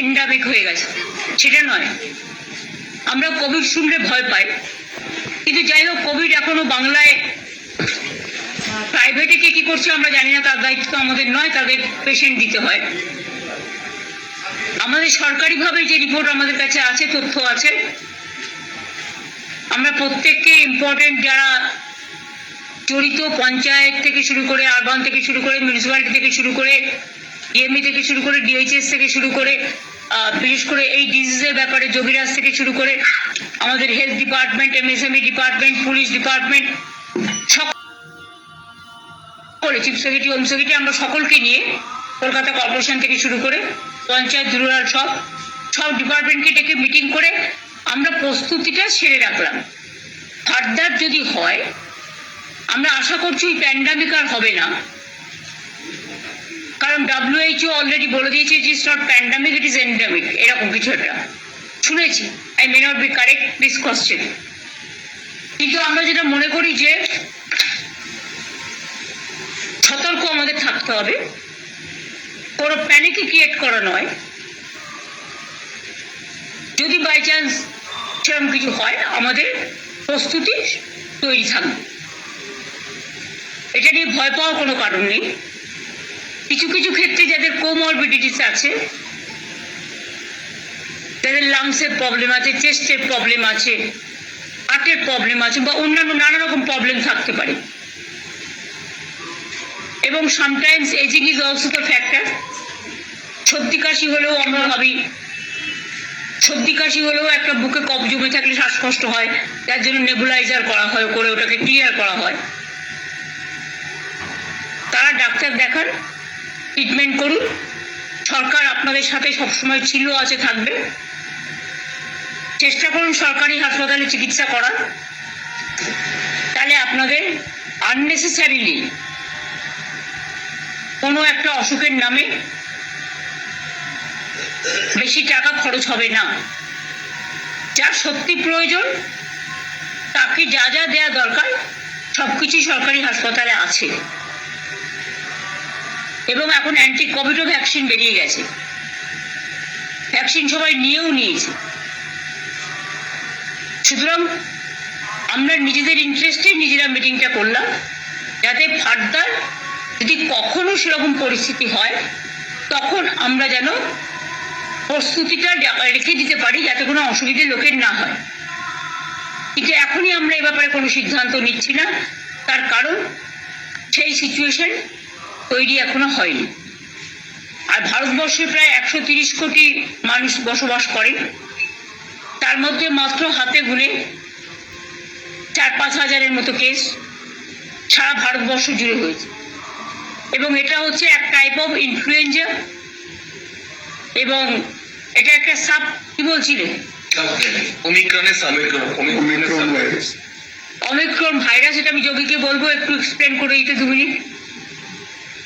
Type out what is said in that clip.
এন্ডামিক হয়ে গেছে, সেটা নয়। আমরা কোভিড শুনলে ভয় পাই, কিন্তু যাই হোক, কোভিড এখনো বাংলায় প্রাইভেটে কে কি করছে আমরা জানি না, তার দায়িত্ব আমাদের নয়, তাদের পেশেন্ট দিতে হয়। আমাদের সরকারিভাবে যে রিপোর্ট আমাদের কাছে আছে, তথ্য আছে, আমরা প্রত্যেককে ইম্পর্টেন্ট যারা জড়িত, পঞ্চায়েত থেকে শুরু করে, আরবান থেকে শুরু করে, মিউনিসিপ্যালিটি থেকে শুরু করে, ডিএমই থেকে শুরু করে, ডিএইচএস থেকে শুরু করে, বিশেষ করে এই ডিজিজের ব্যাপারে যোগীরাজ থেকে শুরু করে আমাদের health department, MSME department, police department, সকলে, চিফ সেক্রেটারি, হোম সেক্রেটারি, আমরা সকলকে নিয়ে কলকাতা কর্পোরেশন থেকে শুরু করে পঞ্চায়েত, রুরাল, সব ডিপার্টমেন্টকে ডেকে মিটিং করে আমরা প্রস্তুতিটা সেরে রাখলাম। ফার্দার যদি হয়, আমরা আশা করছি প্যান্ডামিক আর হবে না, কারণ WHO অলরেডি বলে দিয়েছে যে it's not pandemic, it is endemic, এরকম কিছু একটা শুনেছি। I may not be correct this question, কিন্তু আমরা যেটা মনে করি যে সতর্ক আমাদের থাকতে হবে, কোনো প্যানিকই ক্রিয়েট করা নয়। যদি বাই চান্স সেরকম কিছু হয়, আমাদের প্রস্তুতি তৈরি থাকবে, এটা নিয়ে ভয় পাওয়ার কোনো কারণ নেই। কিছু কিছু ক্ষেত্রে যাদের কোমরবিডিটিস আছে, যাদের লাংসের প্রবলেম আছে, চেস্টের প্রবলেম আছে, হার্টের প্রবলেম আছে, বা অন্যান্য নানা রকম প্রবলেম থাকতে পারে, এবং sometimes ageing is also the factor. সর্দি কাশি হলেও আমরা ভাবি, সর্দি কাশি হলেও একটা বুকে কফ জমে থাকলে শ্বাসকষ্ট হয়, যার জন্য নেবুলাইজার করা হয়, করে ওটাকে ক্লিয়ার করা হয়। তারা ডাক্তার দেখান, ট্রিটমেন্ট করুন। সরকার আপনাদের সাথে সবসময় ছিল, আছে, থাকবে। চেষ্টা করুন সরকারি হাসপাতালে চিকিৎসা করার, তাহলে আপনাদের আননেসেসারিলি কোনো একটা অসুখের নামে বেশি টাকা খরচ হবে না। যার সত্যি প্রয়োজন তাকে যা যা দেওয়া দরকার সবকিছুই সরকারি হাসপাতালে আছে, এবং এখন অ্যান্টি কোভিডও ভ্যাকসিন বেরিয়ে গেছে, ভ্যাকসিন সবাই নিয়েছে। সুতরাং আমরা নিজেদের ইন্টারেস্টে নিজেরা মিটিংটা করলাম, যাতে ফার্দার যদি কখনো সেরকম পরিস্থিতি হয়, তখন আমরা যেন প্রস্তুতিটা রেখে দিতে পারি, যাতে কোনো অসুবিধে লোকের না হয়। কিন্তু এখনই আমরা এ ব্যাপারে কোনো সিদ্ধান্ত নিচ্ছি না, তার কারণ সেই সিচুয়েশন তৈরি এখনো হয়নি। আর ভারতবর্ষে প্রায় 130 কোটি মানুষ বসবাস করে, তার মধ্যে মাত্র হাতে গুনে 4-5 হাজারের মতো কেস সারা ভারতবর্ষ জুড়ে হয়েছে, এবং এটা হচ্ছে এক টাইপ অফ ইনফ্লুয়েঞ্জা, এবং এটা একটা সাব, কি বলছিলে, অমিক্রন ভাইরাস। এটা আমি যোগীকে বলবো একটু এক্সপ্লেন করে দিতে 2 মিনিট।